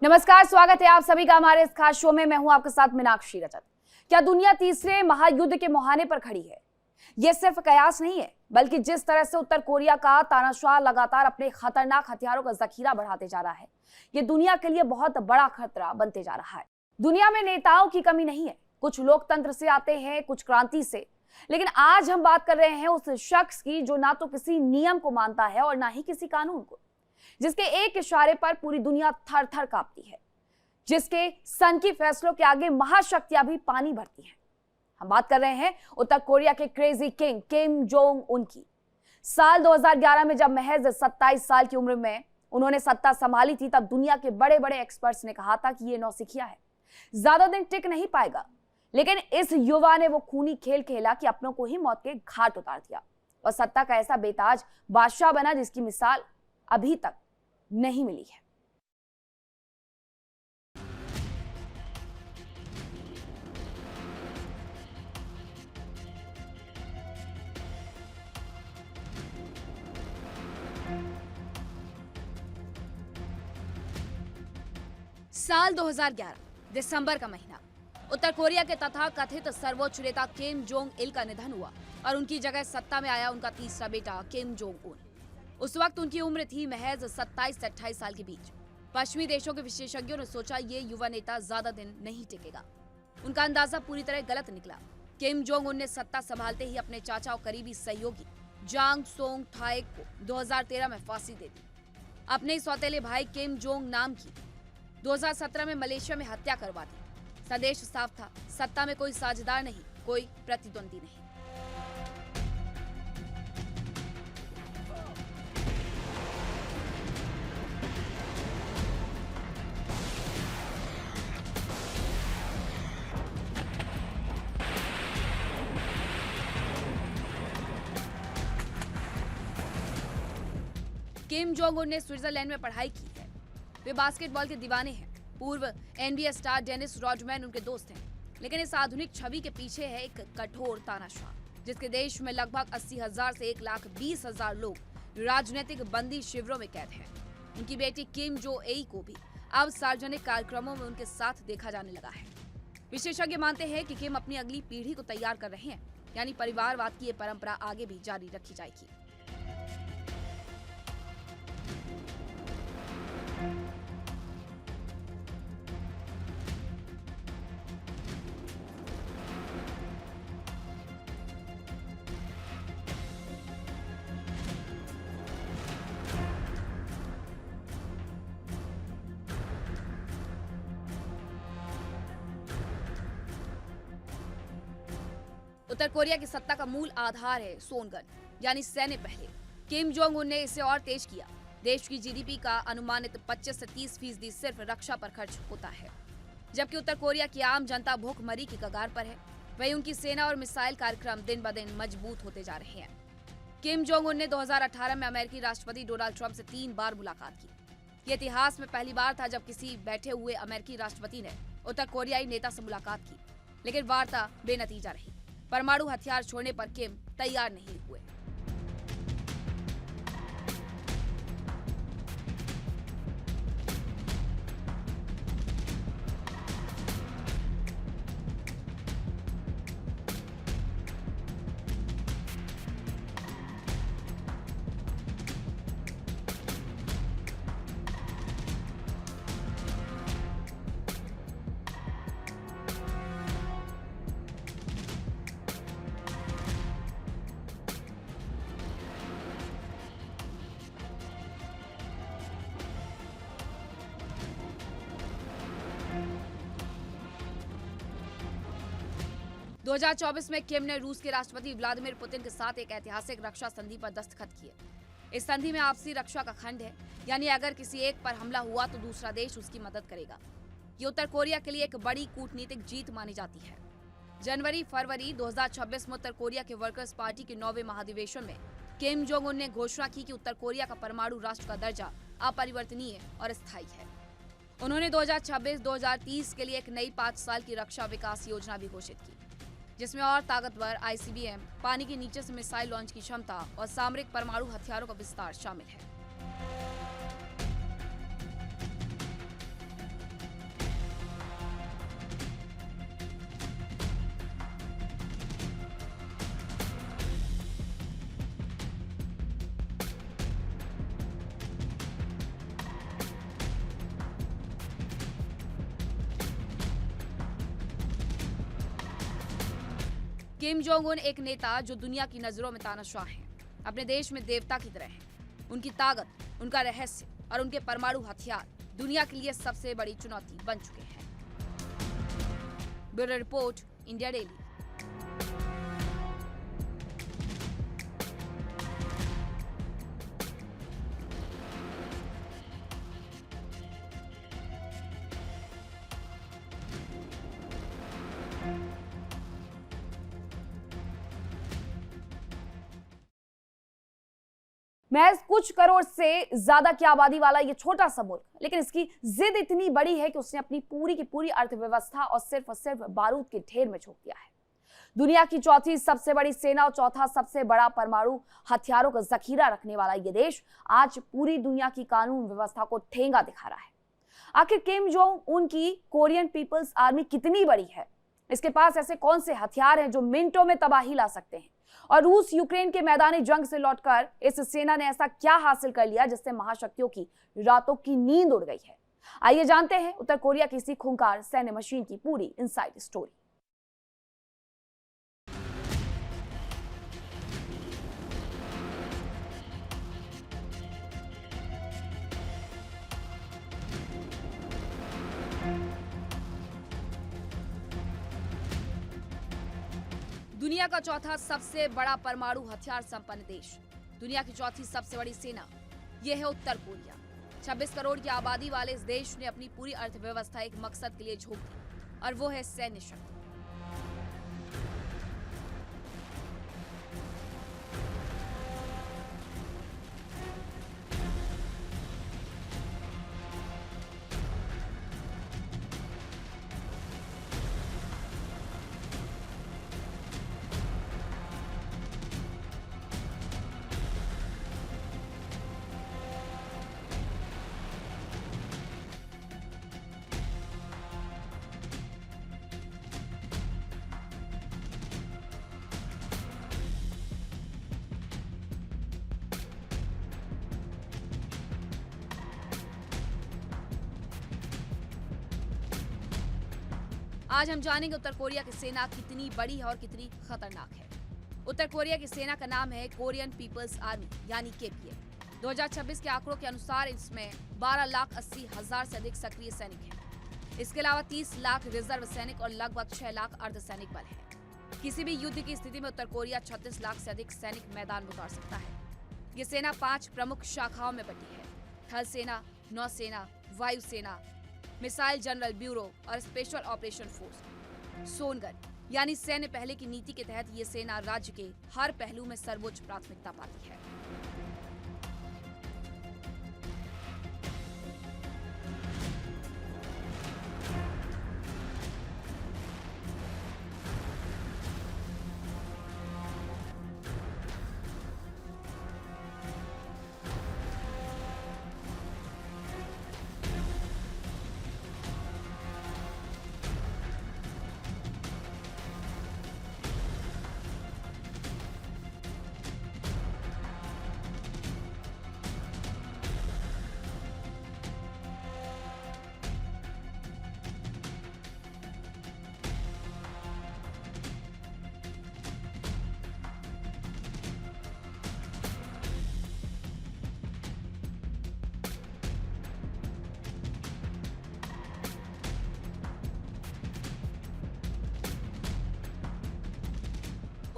नमस्कार, स्वागत है आप सभी का हमारे इस खास शो में। मैं हूं आपके साथ मीनाक्षी रजत। क्या दुनिया तीसरे महायुद्ध के मुहाने पर खड़ी है? यह सिर्फ कयास नहीं है, बल्कि जिस तरह से उत्तर कोरिया का तानाशाह लगातार अपने खतरनाक हथियारों का जखीरा बढ़ाते जा रहा है, यह दुनिया के लिए बहुत बड़ा खतरा बनते जा रहा है। दुनिया में नेताओं की कमी नहीं है, कुछ लोकतंत्र से आते हैं, कुछ क्रांति से, लेकिन आज हम बात कर रहे हैं उस शख्स की जो ना तो किसी नियम को मानता है और ना ही किसी कानून को, जिसके एक इशारे पर पूरी दुनिया थर थर कांपती है, जिसके सनकी फैसलों के आगे महाशक्तियां भी पानी भरती हैं। हम बात कर रहे हैं उत्तर कोरिया के crazy king Kim Jong Un की। साल 2011 में जब महज 27 साल की उम्र में उन्होंने सत्ता संभाली थी, तब दुनिया के बड़े बड़े एक्सपर्ट्स ने कहा था कि ये नौसिखिया है, ज्यादा दिन टिक नहीं पाएगा। लेकिन इस युवा ने वो खूनी खेल खेला कि अपनों को ही मौत के घाट उतार दिया और सत्ता का ऐसा बेताज बादशाह बना जिसकी मिसाल अभी तक नहीं मिली है। साल 2011 दिसंबर का महीना, उत्तर कोरिया के तथाकथित सर्वोच्च नेता किम जोंग इल का निधन हुआ और उनकी जगह सत्ता में आया उनका तीसरा बेटा किम जोंग उन। उस वक्त उनकी उम्र थी महज 27 से 28 साल के बीच। पश्चिमी देशों के विशेषज्ञों ने सोचा ये युवा नेता ज्यादा दिन नहीं टिकेगा। उनका अंदाजा पूरी तरह गलत निकला। किम जोंग उन ने सत्ता संभालते ही अपने चाचा और करीबी सहयोगी जांग सोंग थाएक को 2013 में फांसी दे दी। अपने ही सौतेले भाई किम जोंग नाम की 2017 में मलेशिया में हत्या करवा दी। संदेश साफ था, सत्ता में कोई साझेदार नहीं, कोई प्रतिद्वंदी नहीं। किम जोंग उन ने स्विट्जरलैंड में पढ़ाई की है। वे बास्केटबॉल के दीवाने हैं। पूर्व एनबीए स्टार डेनिस रॉडमैन उनके दोस्त हैं। लेकिन इस आधुनिक छवि के पीछे है एक कठोर तानाशाह, जिसके देश में लगभग 80,000 से 1,20,000 लोग राजनीतिक बंदी शिविरों में कैद हैं। उनकी बेटी किम जो एई को भी अब सार्वजनिक कार्यक्रमों में उनके साथ देखा जाने लगा है। विशेषज्ञ मानते हैं कि किम अपनी अगली पीढ़ी को तैयार कर रहे हैं, यानी परिवारवाद की ये परंपरा आगे भी जारी रखी जाएगी। उत्तर कोरिया की सत्ता का मूल आधार है सोनगन, यानी सैन्य पहले। किम जोंग उन ने इसे और तेज किया। देश की जीडीपी का अनुमानित 25 से 30% सिर्फ रक्षा पर खर्च होता है। जबकि उत्तर कोरिया की आम जनता भूखमरी की कगार पर है, वहीं उनकी सेना और मिसाइल कार्यक्रम दिन ब दिन मजबूत होते जा रहे हैं। किम जोंग उन ने 2018 में अमेरिकी राष्ट्रपति डोनाल्ड ट्रंप से 3 बार मुलाकात की। ये इतिहास में पहली बार था जब किसी बैठे हुए अमेरिकी राष्ट्रपति ने उत्तर कोरियाई नेता से मुलाकात की, लेकिन वार्ता बेनतीजा रही। परमाणु हथियार छोड़ने पर किम तैयार नहीं हुए। दो 2024 में किम ने रूस के राष्ट्रपति व्लादिमीर पुतिन के साथ एक ऐतिहासिक रक्षा संधि पर दस्तखत किए। इस संधि में आपसी रक्षा का खंड है, यानी अगर किसी एक पर हमला हुआ तो दूसरा देश उसकी मदद करेगा। ये उत्तर कोरिया के लिए एक बड़ी कूटनीतिक जीत मानी जाती है। जनवरी-फरवरी 2026 में उत्तर कोरिया के वर्कर्स पार्टी के 9वें महाधिवेशन में किम जोंग उन ने घोषणा की कि उत्तर कोरिया का परमाणु राष्ट्र का दर्जा अपरिवर्तनीय और स्थायी है। उन्होंने 2026-2030 के लिए एक नई 5 साल की रक्षा विकास योजना भी घोषित की, जिसमें और ताकतवर आईसीबीएम, पानी के नीचे से मिसाइल लॉन्च की क्षमता और सामरिक परमाणु हथियारों का विस्तार शामिल है। किम जोंग उन एक नेता जो दुनिया की नजरों में तानाशाह हैं, अपने देश में देवता की तरह हैं। उनकी ताकत, उनका रहस्य और उनके परमाणु हथियार दुनिया के लिए सबसे बड़ी चुनौती बन चुके हैं। Bureau report, India daily. महज कुछ करोड़ से ज्यादा की आबादी वाला ये छोटा सा मुल्क, लेकिन इसकी जिद इतनी बड़ी है कि उसने अपनी पूरी की पूरी अर्थव्यवस्था और सिर्फ बारूद के ढेर में झोंक दिया है। दुनिया की चौथी सबसे बड़ी सेना और चौथा सबसे बड़ा परमाणु हथियारों का जखीरा रखने वाला ये देश आज पूरी दुनिया की कानून व्यवस्था को ठेंगा दिखा रहा है। आखिर किम जोंग उन की कोरियन पीपल्स आर्मी कितनी बड़ी है? इसके पास ऐसे कौन से हथियार हैं जो मिनटों में तबाही ला सकते हैं? और रूस यूक्रेन के मैदानी जंग से लौटकर इस सेना ने ऐसा क्या हासिल कर लिया जिससे महाशक्तियों की रातों की नींद उड़ गई है? आइए जानते हैं उत्तर कोरिया की इसी खूंखार सैन्य मशीन की पूरी इनसाइड स्टोरी। दुनिया का चौथा सबसे बड़ा परमाणु हथियार संपन्न देश, दुनिया की चौथी सबसे बड़ी सेना, यह है उत्तर कोरिया। 26 करोड़ की आबादी वाले इस देश ने अपनी पूरी अर्थव्यवस्था एक मकसद के लिए झोंक दी और वो है सैन्य शक्ति। आज हम जानेंगे उत्तर कोरिया की सेना कितनी बड़ी है और कितनी खतरनाक है। उत्तर कोरिया की सेना का नाम है कोरियन पीपल्स आर्मी यानी KPA। 2026 के आंकड़ों के अनुसार इसमें 12,80,000 से अधिक सक्रिय सैनिक हैं। इसके अलावा 30 लाख रिजर्व सैनिक और लगभग 6 लाख अर्धसैनिक बल हैं। किसी भी युद्ध की स्थिति में उत्तर कोरिया 36 लाख से अधिक सैनिक मैदान में उतार सकता है। ये सेना 5 प्रमुख शाखाओं में बटी है: थल सेना, नौसेना, वायुसेना, मिसाइल जनरल ब्यूरो और स्पेशल ऑपरेशन फोर्स। सोनगन यानी सैन्य पहले की नीति के तहत ये सेना राज्य के हर पहलू में सर्वोच्च प्राथमिकता पाती है।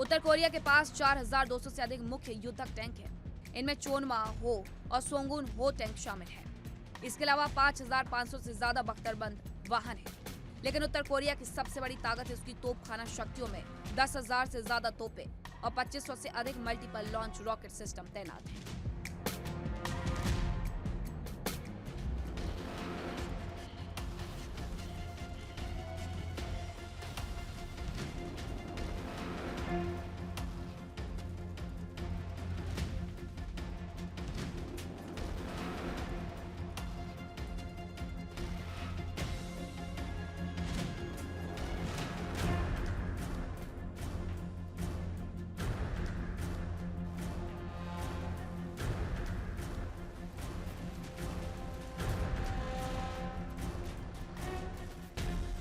उत्तर कोरिया के पास 4,200 से अधिक मुख्य युद्धक टैंक हैं। इनमें चोनमा, हो और सोंगुन हो टैंक शामिल हैं। इसके अलावा 5,500 से ज्यादा बख्तरबंद वाहन हैं। लेकिन उत्तर कोरिया की सबसे बड़ी ताकत है उसकी तोपखाना शक्तियों में 10,000 से ज्यादा तोपें और 2,500 से अधिक मल्टीपल लॉन्च रॉकेट सिस्टम तैनात हैं।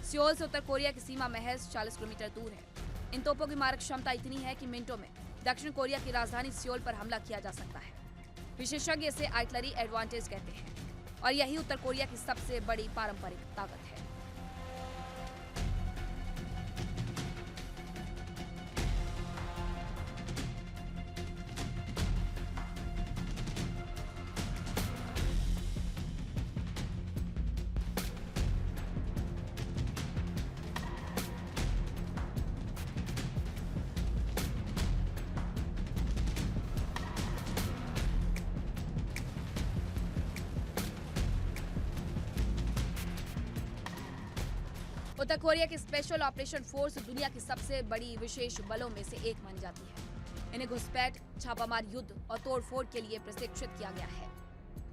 सियोल से उत्तर कोरिया की सीमा महज 40 किलोमीटर दूर है। इन तोपों की मारक क्षमता इतनी है कि मिनटों में दक्षिण कोरिया की राजधानी सियोल पर हमला किया जा सकता है। विशेषज्ञ इसे आर्टिलरी एडवांटेज कहते हैं और यही उत्तर कोरिया की सबसे बड़ी पारंपरिक ताकत है। उत्तर कोरिया की स्पेशल ऑपरेशन फोर्स दुनिया की सबसे बड़ी विशेष बलों में से एक मानी जाती है। इन्हें घुसपैठ, छापामार युद्ध और तोड़फोड़ के लिए प्रशिक्षित किया गया है।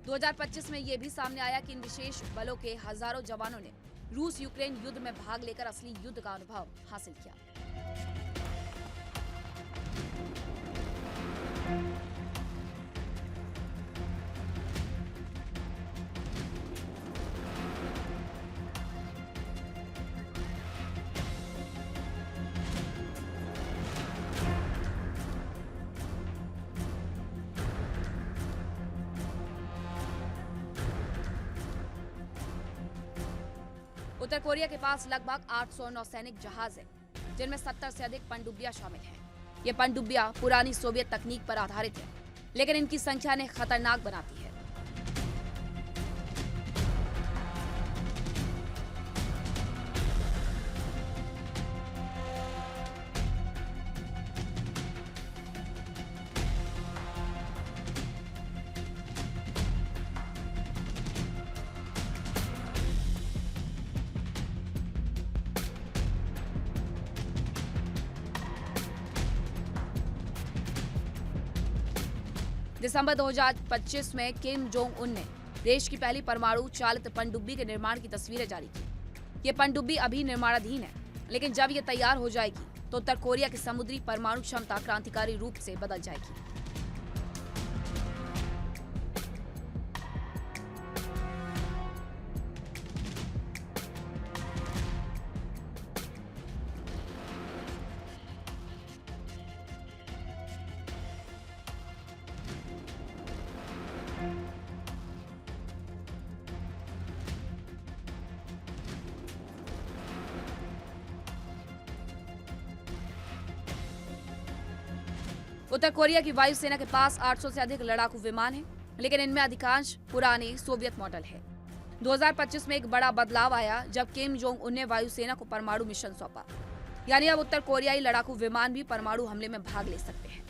2025 में यह भी सामने आया कि इन विशेष बलों के हजारों जवानों ने रूस यूक्रेन युद्ध में भाग लेकर असली युद्ध का अनुभव हासिल किया। उत्तर कोरिया के पास लगभग 800 नौसैनिक जहाज हैं, जिनमें 70 से अधिक पनडुब्बियां शामिल हैं। ये पनडुब्बियां पुरानी सोवियत तकनीक पर आधारित हैं, लेकिन इनकी संख्या इन्हें खतरनाक बनाती है। दिसंबर 2025 में किम जोंग उन ने देश की पहली परमाणु चालित पनडुब्बी के निर्माण की तस्वीरें जारी की। ये पनडुब्बी अभी निर्माणाधीन है, लेकिन जब ये तैयार हो जाएगी तो उत्तर कोरिया की समुद्री परमाणु क्षमता क्रांतिकारी रूप से बदल जाएगी। उत्तर कोरिया की वायुसेना के पास 800 से अधिक लड़ाकू विमान हैं, लेकिन इनमें अधिकांश पुराने सोवियत मॉडल है। 2025 में एक बड़ा बदलाव आया जब किम जोंग उन ने वायुसेना को परमाणु मिशन सौंपा, यानी अब उत्तर कोरियाई लड़ाकू विमान भी परमाणु हमले में भाग ले सकते हैं।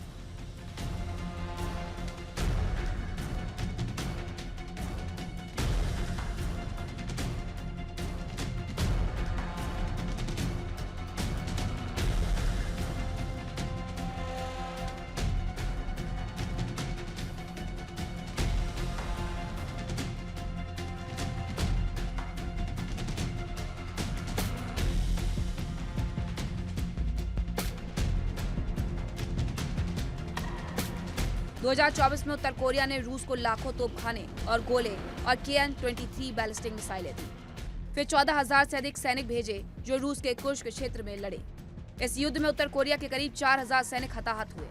दो 2024 में उत्तर कोरिया ने रूस को लाखों तोपखाने और गोले और KN-23 बैलिस्टिक मिसाइलें दी। फिर 14,000 से अधिक सैनिक भेजे जो रूस के कुर्स्क क्षेत्र में लड़े। इस युद्ध में उत्तर कोरिया के करीब 4,000 सैनिक हताहत हुए।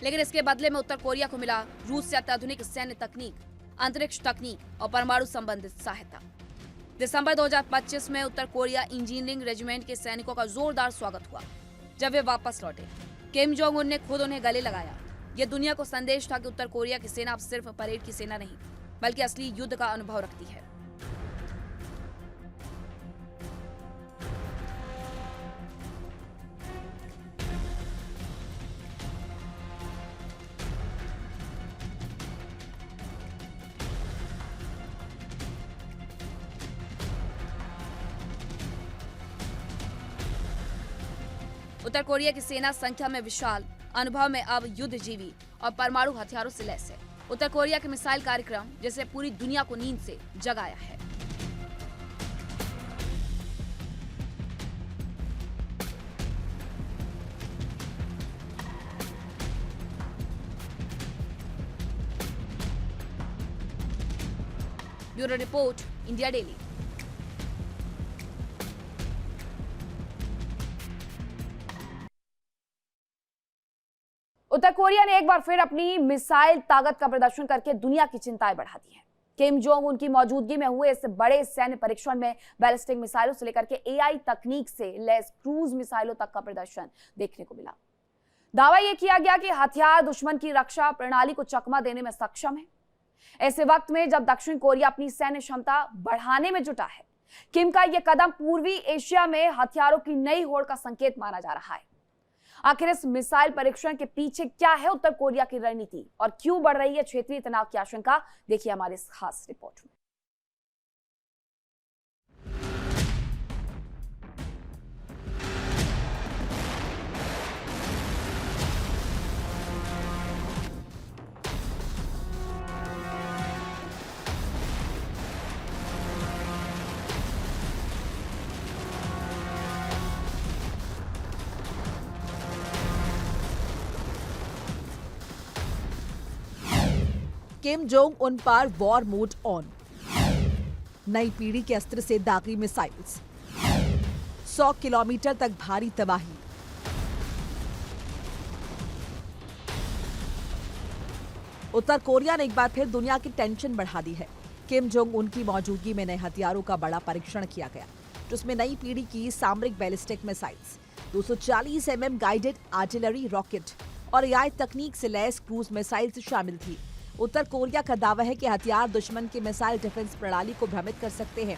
लेकिन इसके बदले में उत्तर कोरिया को मिला रूस से अत्याधुनिक सैन्य तकनीक, अंतरिक्ष तकनीक और परमाणु संबंधित सहायता। दिसंबर 2025 में उत्तर कोरिया इंजीनियरिंग रेजिमेंट के सैनिकों का जोरदार स्वागत हुआ जब वे वापस लौटे। किम जोंग उन ने खुद उन्हें गले लगाया। यह दुनिया को संदेश था कि उत्तर कोरिया की सेना अब सिर्फ परेड की सेना नहीं, बल्कि असली युद्ध का अनुभव रखती है। उत्तर कोरिया की सेना संख्या में विशाल, अनुभव में अब युद्धजीवी और परमाणु हथियारों से लैस है। उत्तर कोरिया के मिसाइल कार्यक्रम जिसे पूरी दुनिया को नींद से जगाया है। Bureau report, India Daily. उत्तर कोरिया ने एक बार फिर अपनी मिसाइल ताकत का प्रदर्शन करके दुनिया की चिंताएं बढ़ा दी हैं। किम जोंग उन की मौजूदगी में हुए इस बड़े सैन्य परीक्षण में बैलिस्टिक मिसाइलों से लेकर के एआई तकनीक से लैस क्रूज मिसाइलों तक का प्रदर्शन देखने को मिला। दावा यह किया गया कि हथियार दुश्मन की रक्षा प्रणाली को चकमा देने में सक्षम है। ऐसे वक्त में जब दक्षिण कोरिया अपनी सैन्य क्षमता बढ़ाने में जुटा है, किम का यह कदम पूर्वी एशिया में हथियारों की नई होड़ का संकेत माना जा रहा है। आखिर इस मिसाइल परीक्षण के पीछे क्या है उत्तर कोरिया की रणनीति और क्यों बढ़ रही है क्षेत्रीय तनाव की आशंका, देखिए हमारे इस खास रिपोर्ट में। किम जोंग उन पर वॉर मोड ऑन। नई पीढ़ी के अस्त्र से दागी मिसाइल्स, 100 किलोमीटर तक भारी तबाही। उत्तर कोरिया ने एक बार फिर दुनिया की टेंशन बढ़ा दी है। किम जोंग उन की मौजूदगी में नए हथियारों का बड़ा परीक्षण किया गया, जिसमें नई पीढ़ी की सामरिक ballistic missiles, 240 mm guided artillery rocket और एआई तकनीक से लैस क्रूज मिसाइल्स शामिल थी। उत्तर कोरिया का दावा है कि हथियार दुश्मन की मिसाइल डिफेंस प्रणाली को भ्रमित कर सकते हैं।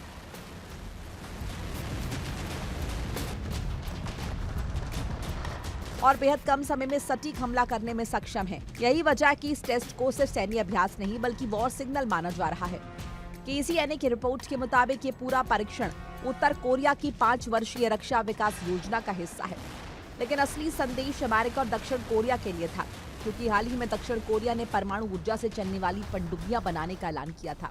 और बेहद कम समय में सटीक हमला करने में सक्षम है। यही वजह है कि इस टेस्ट को सिर्फ सैन्य अभ्यास नहीं बल्कि वॉर सिग्नल माना जा रहा है। केसीएनए की रिपोर्ट के मुताबिक ये पूरा परीक्षण उत्तर कोरिया की 5 वर्षीय रक्षा विकास योजना का हिस्सा है। लेकिन असली संदेश अमेरिका और दक्षिण कोरिया के लिए था, क्योंकि हाल ही में दक्षिण कोरिया ने परमाणु ऊर्जा से चलने वाली पनडुब्बियां बनाने का ऐलान किया था।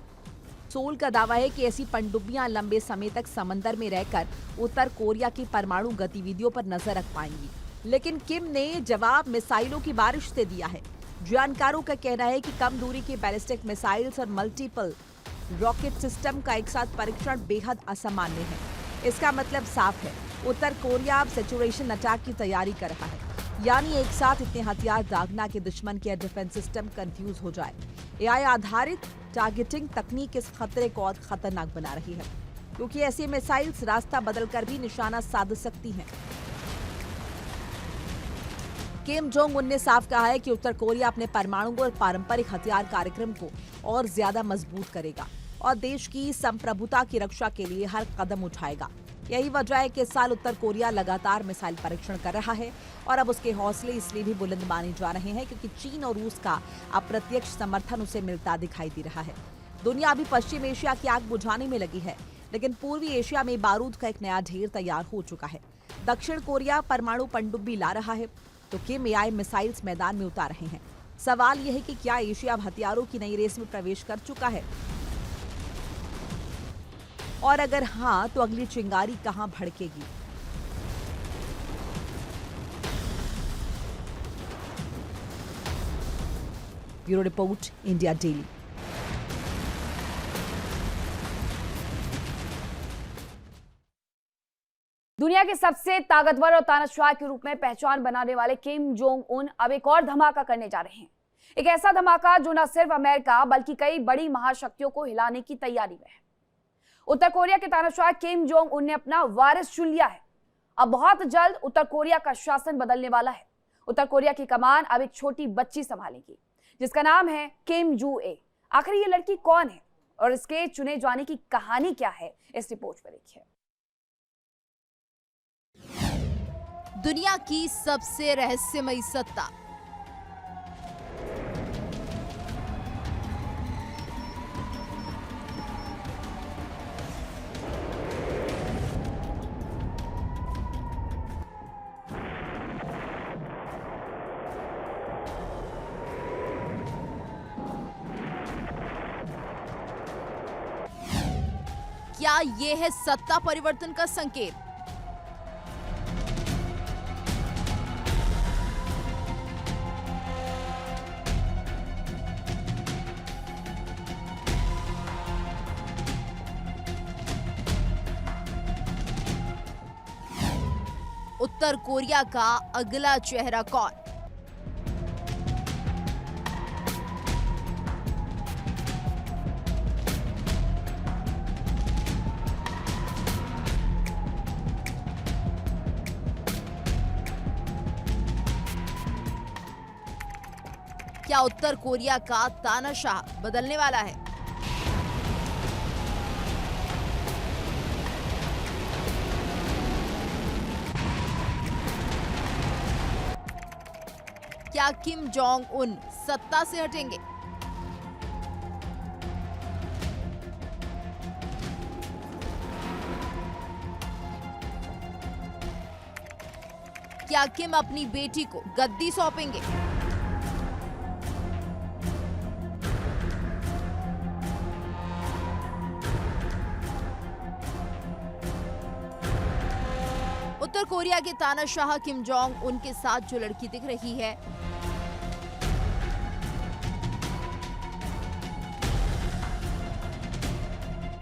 सोल का दावा है कि ऐसी पनडुब्बियां लंबे समय तक समंदर में रहकर उत्तर कोरिया की परमाणु गतिविधियों पर नजर रख पाएंगी। लेकिन किम ने जवाब मिसाइलों की बारिश से दिया है। जानकारों का कहना है कि कम दूरी के बैलिस्टिक मिसाइल्स और मल्टीपल रॉकेट सिस्टम का एक साथ परीक्षण बेहद असामान्य है। इसका मतलब साफ है, उत्तर कोरिया अब सैचुरेशन अटैक की तैयारी कर रहा है, यानी एक साथ इतने हथियार दागना के दुश्मन के डिफेंस सिस्टम कंफ्यूज हो जाए। एआई आधारित टारगेटिंग तकनीक इस खतरे को और खतरनाक बना रही है, क्योंकि ऐसी मिसाइल्स रास्ता बदलकर भी निशाना साध सकती हैं। किम जोंग उन ने साफ कहा है कि उत्तर कोरिया अपने परमाणु और पारंपरिक हथियार कार्यक्रम को और ज्यादा मजबूत करेगा और देश की संप्रभुता की रक्षा के लिए हर कदम उठाएगा। यही वजह है कि इस साल उत्तर कोरिया लगातार मिसाइल परीक्षण कर रहा है और अब उसके हौसले इसलिए भी बुलंद माने जा रहे हैं क्योंकि चीन और रूस का अप्रत्यक्ष समर्थन उसे मिलता दिखाई दे रहा है। दुनिया अभी पश्चिम एशिया की आग बुझाने में लगी है, लेकिन पूर्वी एशिया में बारूद का एक नया ढेर तैयार हो चुका है। दक्षिण कोरिया परमाणु पनडुब्बी ला रहा है तो किम एआई मिसाइल्स मैदान में उतार रहे हैं। सवाल यह है कि क्या एशिया अब हथियारों की नई रेस में प्रवेश कर चुका है, और अगर हाँ तो अगली चिंगारी कहां भड़केगी। Bureau report, India Daily. दुनिया के सबसे ताकतवर और तानाशाह के रूप में पहचान बनाने वाले किम जोंग उन अब एक और धमाका करने जा रहे हैं। एक ऐसा धमाका जो न सिर्फ अमेरिका बल्कि कई बड़ी महाशक्तियों को हिलाने की तैयारी में है। उत्तर कोरिया के तानाशाह किम जोंग उन ने अपना वारिस चुन लिया है। अब बहुत जल्द उत्तर कोरिया का शासन बदलने वाला है। उत्तर कोरिया की कमान अब एक छोटी बच्ची संभालेगी, जिसका नाम है किम जू ए। आखिर ये लड़की कौन है और इसके चुने जाने की कहानी क्या है, इस रिपोर्ट में देखिए। दुनिया की सबसे रहस्यमयी सत्ता, क्या ये है सत्ता परिवर्तन का संकेत? उत्तर कोरिया का अगला चेहरा कौन? क्या उत्तर कोरिया का तानाशाह बदलने वाला है? क्या किम जोंग उन सत्ता से हटेंगे? क्या किम अपनी बेटी को गद्दी सौंपेंगे? उत्तर कोरिया के तानाशाह किम जोंग उनके साथ जो लड़की दिख रही है,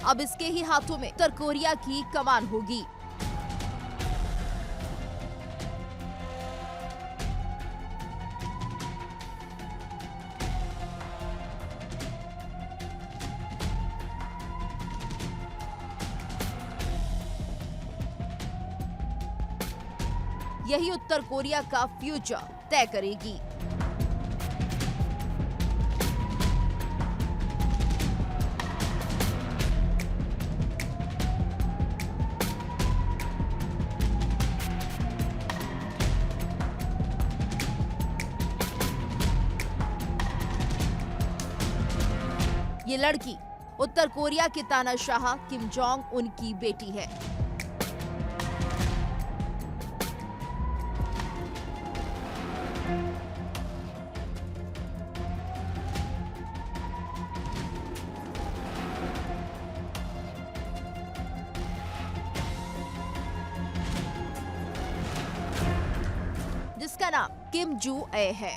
अब इसके ही हाथों में उत्तर कोरिया की कमान होगी। यही उत्तर कोरिया का फ्यूचर तय करेगी। ये लड़की उत्तर कोरिया के तानाशाह किम जोंग उन की बेटी है। जिसका नाम किम जू ए है।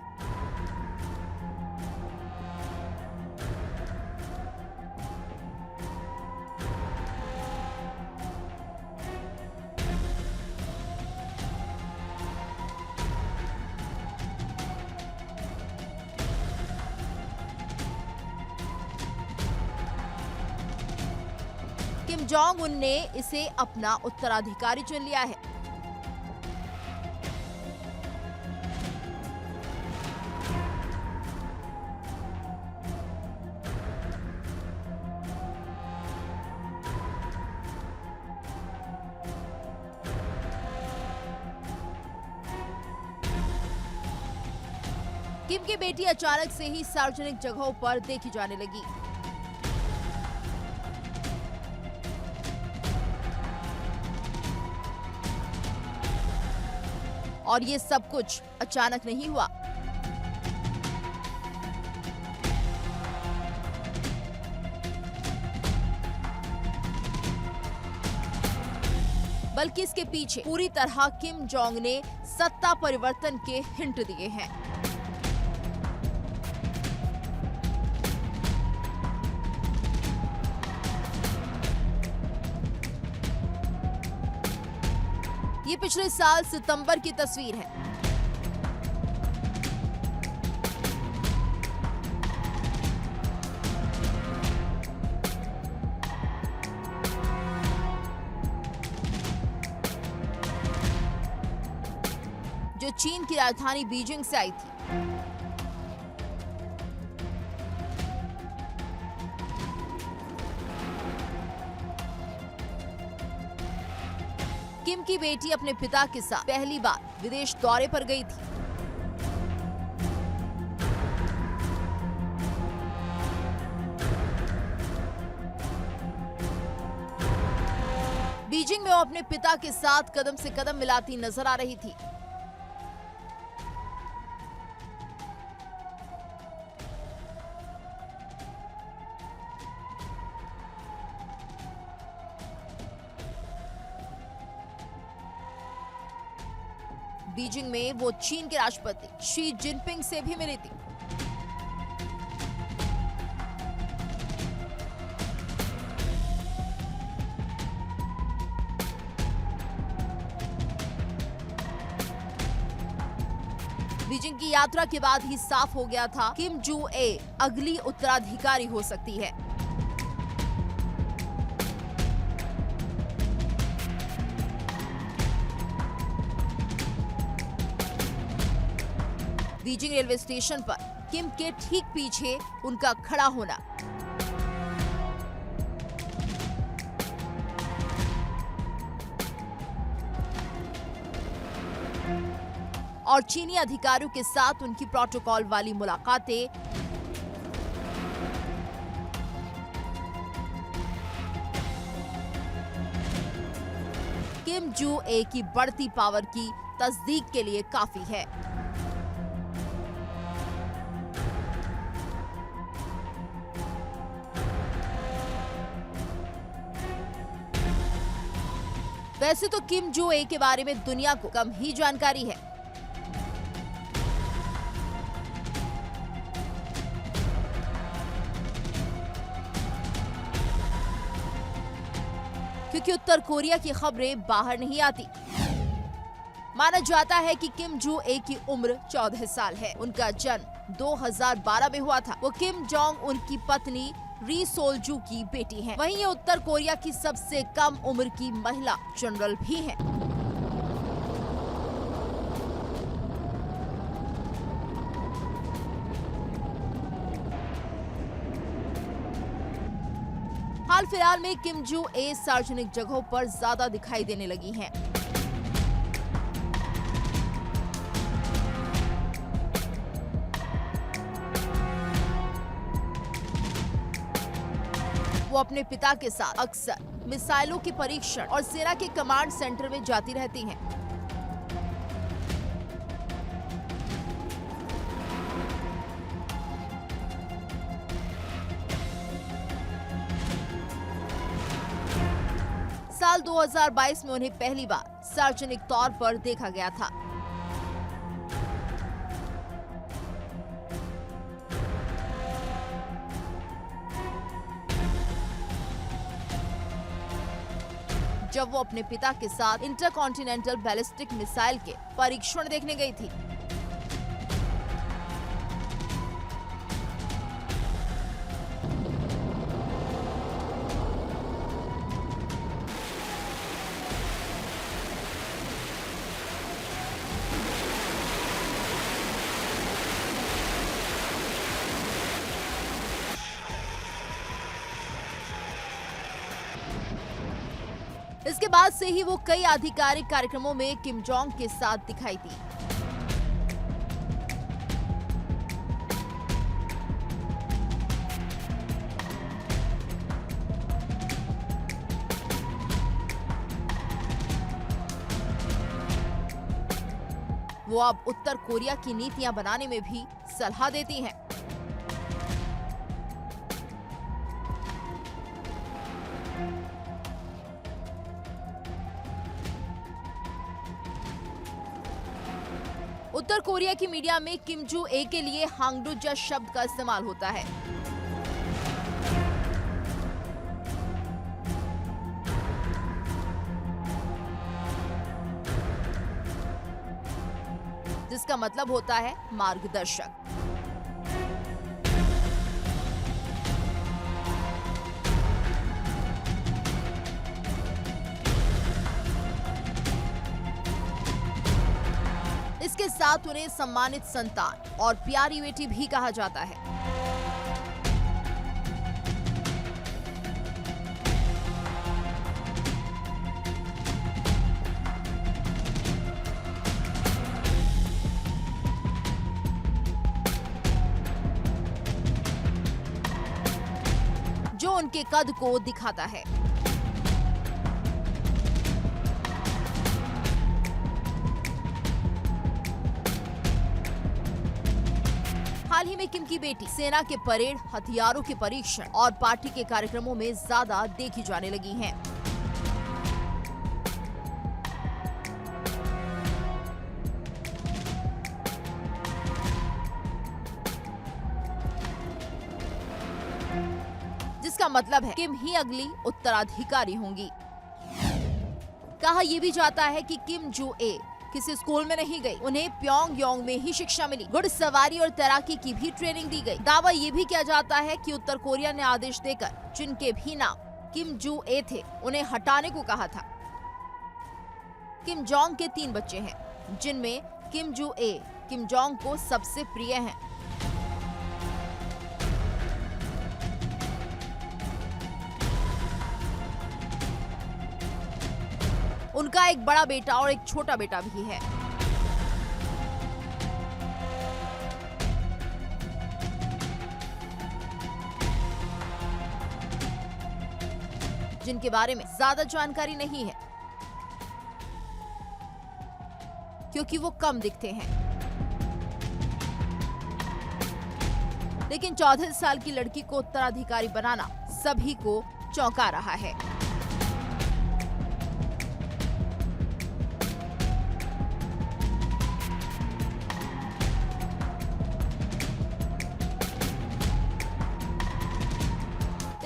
किम जोंग उन ने इसे अपना उत्तराधिकारी चुन लिया है। किम की बेटी अचानक से ही सार्वजनिक जगहों पर देखी जाने लगी। और ये सब कुछ अचानक नहीं हुआ। बल्कि इसके पीछे पूरी तरह किम जोंग ने सत्ता परिवर्तन के हिंट दिए हैं। ये पिछले साल सितंबर की तस्वीर है। जो चीन की राजधानी बीजिंग से आई थी। किम की बेटी अपने पिता के साथ पहली बार विदेश दौरे पर गई थी। बीजिंग में वो अपने पिता के साथ कदम से कदम मिलाती नजर आ रही थी। बीजिंग में वो चीन के राष्ट्रपति शी जिनपिंग से भी मिली थी। बीजिंग की यात्रा के बाद ही साफ हो गया था किम जू ए अगली उत्तराधिकारी हो सकती है। बीजिंग रेलवे स्टेशन पर किम के ठीक पीछे उनका खड़ा होना और चीनी अधिकारियों के साथ उनकी प्रोटोकॉल वाली मुलाकातें किम जू ए की बढ़ती पावर की तस्दीक के लिए काफी है। वैसे तो किम जू ए के बारे में दुनिया को कम ही जानकारी है। क्योंकि उत्तर कोरिया की खबरें बाहर नहीं आती। माना जाता है कि किम जू ए की उम्र 14 साल है। उनका जन्म 2012 में हुआ था। वो किम जोंग उनकी पत्नी री सोल्जू की बेटी हैं। वहीं ये उत्तर कोरिया की सबसे कम उम्र की महिला जनरल भी हैं। हाल फिलहाल में किम जू ए सार्वजनिक जगहों पर ज्यादा दिखाई देने लगी हैं। वो अपने पिता के साथ अक्सर मिसाइलों के परीक्षण और सेना के कमांड सेंटर में जाती रहती हैं। साल 2022 में उन्हें पहली बार सार्वजनिक तौर पर देखा गया था। जब वो अपने पिता के साथ इंटरकॉन्टिनेंटल बैलिस्टिक मिसाइल के परीक्षण देखने गई थी। इसके बाद से ही वो कई आधिकारिक कार्यक्रमों में किम जोंग के साथ दिखाई दी। वो अब उत्तर कोरिया की नीतियां बनाने में भी सलाह देती हैं। उत्तर कोरिया की मीडिया में किम जू ए के लिए हांगडुजा शब्द का इस्तेमाल होता है। जिसका मतलब होता है मार्गदर्शक। इसके साथ उन्हें सम्मानित संतान और प्यारी बेटी भी कहा जाता है। जो उनके कद को दिखाता है। हाल ही में किम की बेटी सेना के परेड, हथियारों के परीक्षण और पार्टी के कार्यक्रमों में ज्यादा देखी जाने लगी हैं। जिसका मतलब है किम ही अगली उत्तराधिकारी होंगी। कहा यह भी जाता है कि किम जू ए किसी स्कूल में नहीं गई, उन्हें प्योंगयांग में ही शिक्षा मिली। घुड़सवारी और तैराकी की भी ट्रेनिंग दी गई। दावा ये भी किया जाता है कि उत्तर कोरिया ने आदेश देकर जिनके भी नाम किम जू ए थे उन्हें हटाने को कहा था। किम जोंग के 3 बच्चे हैं, जिनमें किम जू ए किम जोंग को सबसे प्रिय हैं। उनका एक बड़ा बेटा और एक छोटा बेटा भी है। जिनके बारे में ज्यादा जानकारी नहीं है क्योंकि वो कम दिखते हैं। लेकिन 14 साल की लड़की को उत्तराधिकारी बनाना सभी को चौंका रहा है।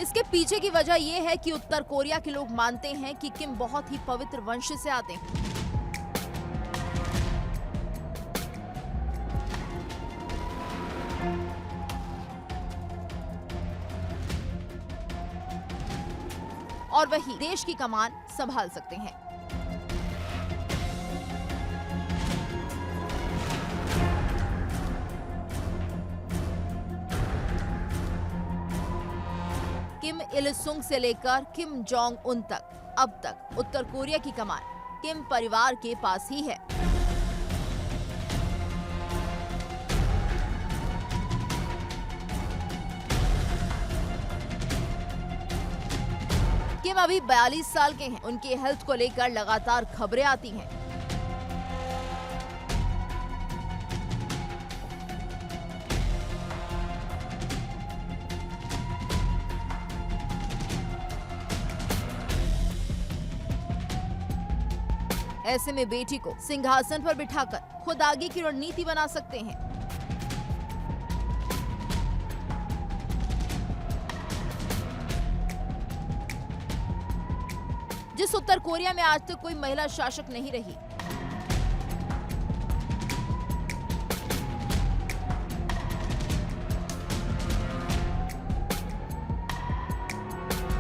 इसके पीछे की वजह यह है कि उत्तर कोरिया के लोग मानते हैं कि किम बहुत ही पवित्र वंश से आते हैं। और वही देश की कमान संभाल सकते हैं। किम इल सुंग से लेकर किम जोंग उन तक अब तक उत्तर कोरिया की कमान किम परिवार के पास ही है। किम अभी 42 साल के हैं। उनके हेल्थ को लेकर लगातार खबरें आती हैं। ऐसे में बेटी को सिंहासन पर बिठाकर खुद आगे की रणनीति बना सकते हैं। जिस उत्तर कोरिया में आज तक कोई महिला शासक नहीं रही,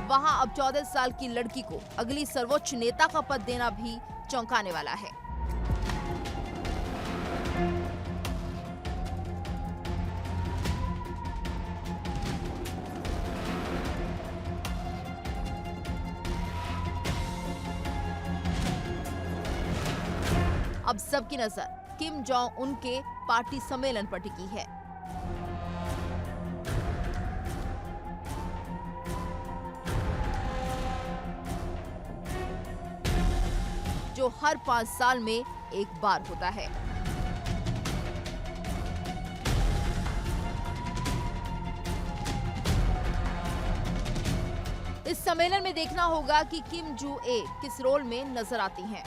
वहां अब 14 साल की लड़की को अगली सर्वोच्च नेता का पद देना भी चौंकाने वाला है। अब सबकी नजर किम जोंग उन के पार्टी सम्मेलन पर टिकी है। जो हर 5 साल में एक बार होता है। इस सम्मेलन में देखना होगा कि किम जू ए किस रोल में नजर आती हैं।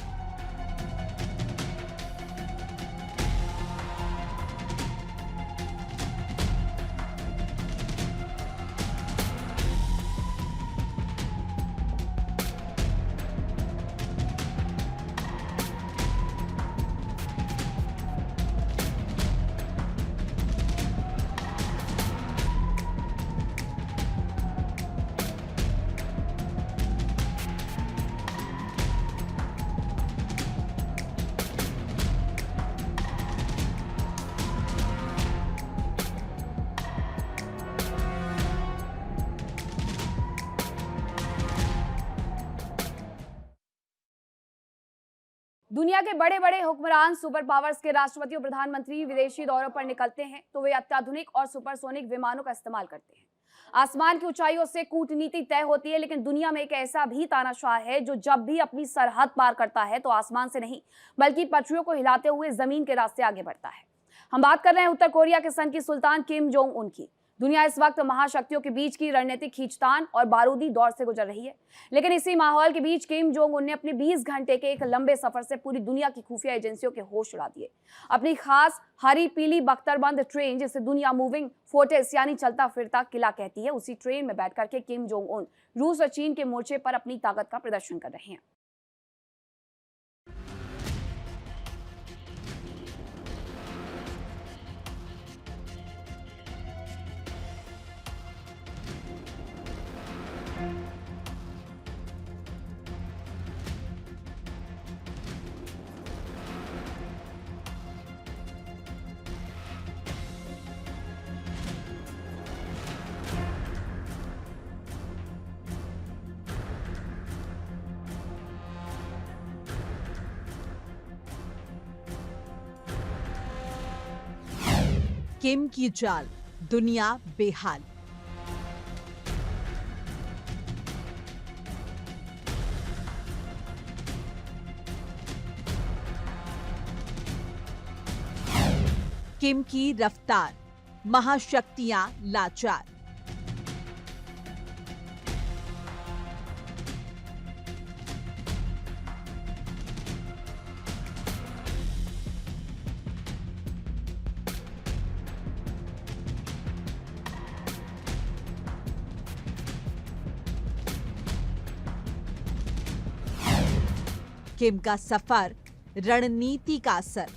दुनिया के बड़े बड़े हुक्मरान, सुपर पावर्स के राष्ट्रपति और प्रधानमंत्री विदेशी दौरों पर निकलते हैं तो वे अत्याधुनिक और सुपरसोनिक विमानों का इस्तेमाल करते हैं। आसमान की ऊंचाइयों से कूटनीति तय होती है, लेकिन दुनिया में एक ऐसा भी तानाशाह है जो जब भी अपनी सरहद पार करता है तो आसमान से नहीं बल्कि पटरियों को हिलाते हुए जमीन के रास्ते आगे बढ़ता है। हम बात कर रहे हैं उत्तर कोरिया के सन की सुल्तान किम जोंग उन की। दुनिया इस वक्त महाशक्तियों के बीच की रणनीतिक खींचतान और बारूदी दौर से गुजर रही है, लेकिन इसी माहौल के बीच किम जोंग उन ने अपने 20 घंटे के एक लंबे सफर से पूरी दुनिया की खुफिया एजेंसियों के होश उड़ा दिए। अपनी खास हरी पीली बख्तरबंद ट्रेन, जिसे दुनिया मूविंग फोर्ट्रेस यानी चलता फिरता किला कहती है, उसी ट्रेन में बैठ करके किम जोंग उन रूस और चीन के मोर्चे पर अपनी ताकत का प्रदर्शन कर रहे हैं। किम की चाल, दुनिया बेहाल। किम की रफ्तार, महाशक्तियां लाचार। किम का सफर, रणनीति का असर।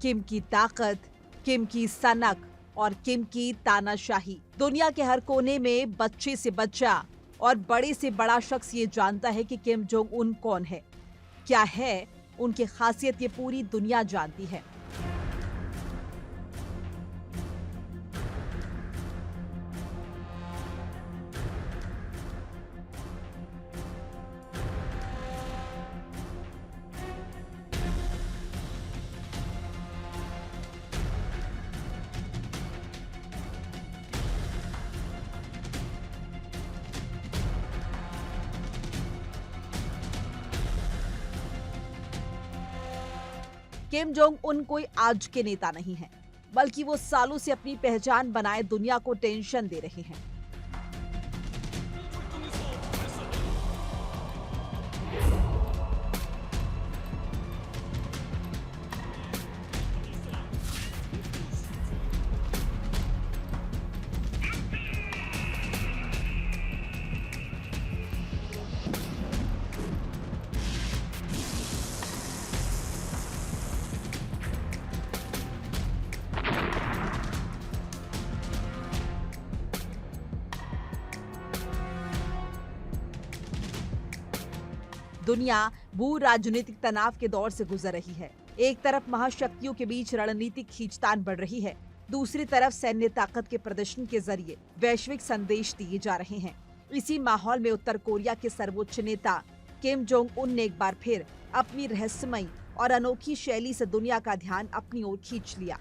किम की ताकत, किम की सनक और किम की तानाशाही। दुनिया के हर कोने में बच्चे से बच्चा और बड़े से बड़ा शख्स ये जानता है कि किम जोंग उन कौन है, क्या है उनकी खासियत, ये पूरी दुनिया जानती है। किम जोंग उन कोई आज के नेता नहीं है, बल्कि वो सालों से अपनी पहचान बनाए दुनिया को टेंशन दे रहे हैं। दुनिया भू राजनीतिक तनाव के दौर से गुजर रही है। एक तरफ महाशक्तियों के बीच रणनीतिक खींचतान बढ़ रही है, दूसरी तरफ सैन्य ताकत के प्रदर्शन के जरिए वैश्विक संदेश दिए जा रहे हैं। इसी माहौल में उत्तर कोरिया के सर्वोच्च नेता किम जोंग उन ने एक बार फिर अपनी रहस्यमयी और अनोखी शैली से दुनिया का ध्यान अपनी ओर खींच लिया।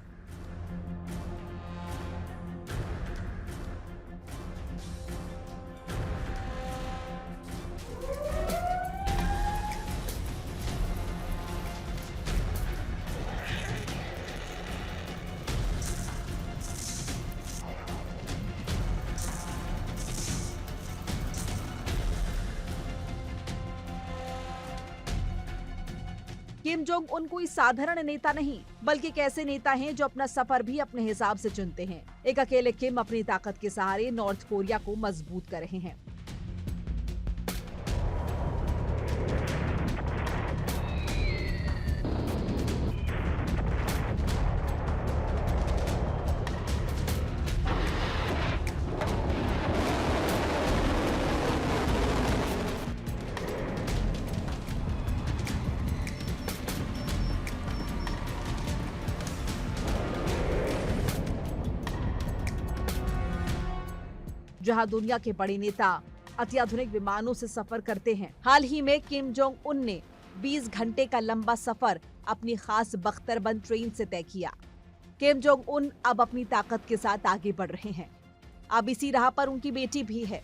किम जोंग उन कोई साधारण नेता नहीं, बल्कि एक ऐसे नेता हैं जो अपना सफर भी अपने हिसाब से चुनते हैं। एक अकेले किम अपनी ताकत के सहारे नॉर्थ कोरिया को मजबूत कर रहे हैं। जहां दुनिया के बड़े नेता अत्याधुनिक विमानों से सफर करते हैं, हाल ही में किम जोंग उन ने 20 घंटे का लंबा सफर अपनी खास बख्तरबंद ट्रेन से तय किया। किम जोंग उन अब अपनी ताकत के साथ आगे बढ़ रहे हैं। अब इसी राह पर उनकी बेटी भी है।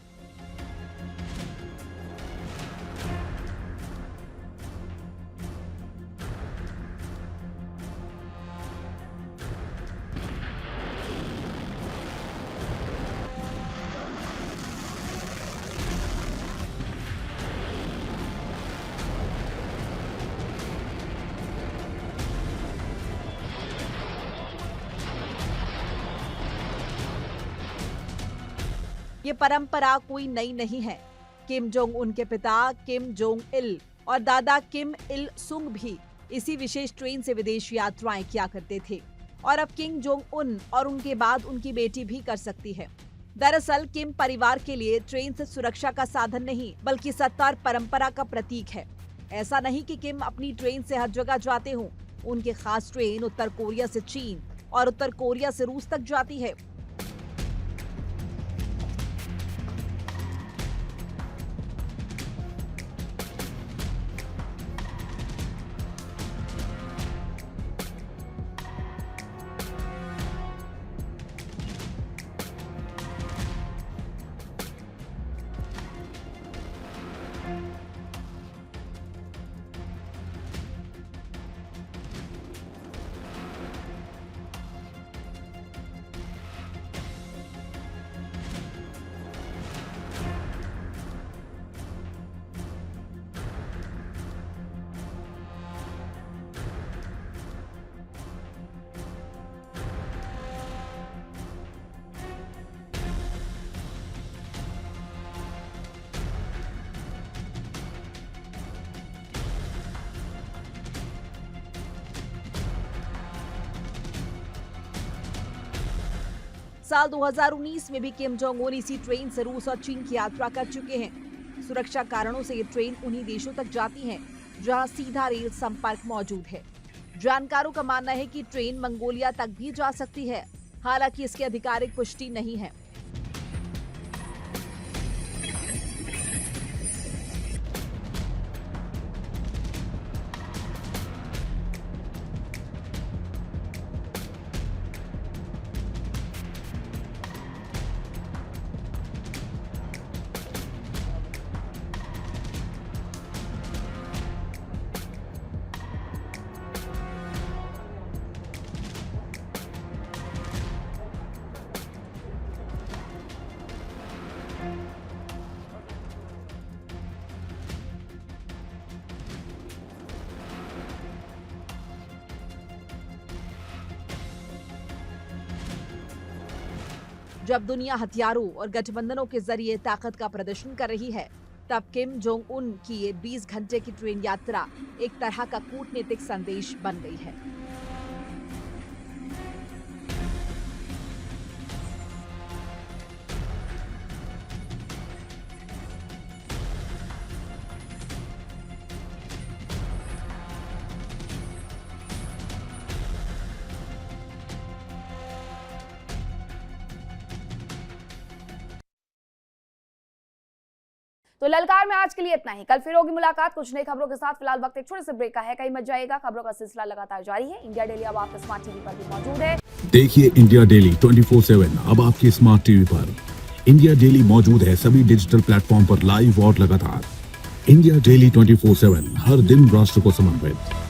ये परंपरा कोई नई नहीं है। किम जोंग उन के पिता किम जोंग इल और दादा किम इल सुंग भी इसी विशेष ट्रेन से विदेश यात्राएं किया करते थे और अब किम जोंग उन और उनके बाद उनकी बेटी भी कर सकती है। दरअसल किम परिवार के लिए ट्रेन से सुरक्षा का साधन नहीं, बल्कि सत्ता और परंपरा का प्रतीक है। ऐसा नहीं कि किम अपनी ट्रेन से हर जगह जाते हों, उनकी खास ट्रेन उत्तर कोरिया से चीन और उत्तर कोरिया से रूस तक जाती है। साल 2019 में भी किम जोंग उन इसी ट्रेन से रूस और चीन की यात्रा कर चुके हैं। सुरक्षा कारणों से ये ट्रेन उन्हीं देशों तक जाती है जहां सीधा रेल संपर्क मौजूद है। जानकारों का मानना है कि ट्रेन मंगोलिया तक भी जा सकती है, हालांकि इसकी आधिकारिक पुष्टि नहीं है। जब दुनिया हथियारों और गठबंधनों के जरिए ताकत का प्रदर्शन कर रही है, तब किम जोंग उन की ये 20 घंटे की ट्रेन यात्रा एक तरह का कूटनीतिक संदेश बन गई है। तो ललकार में आज के लिए इतना ही। कल फिर होगी मुलाकात कुछ नई खबरों के साथ। फिलहाल वक्त एक छोटे से ब्रेक का है, कहीं मत जाइएगा। खबरों का सिलसिला लगातार जारी है। इंडिया डेली अब आपके स्मार्ट टीवी पर भी मौजूद है। देखिए इंडिया डेली 24/7 अब आपके स्मार्ट टीवी पर। इंडिया डेली मौजूद है सभी डिजिटल प्लेटफॉर्म पर लाइव और लगातार। इंडिया डेली 24/7 हर दिन राष्ट्र को समर्पित।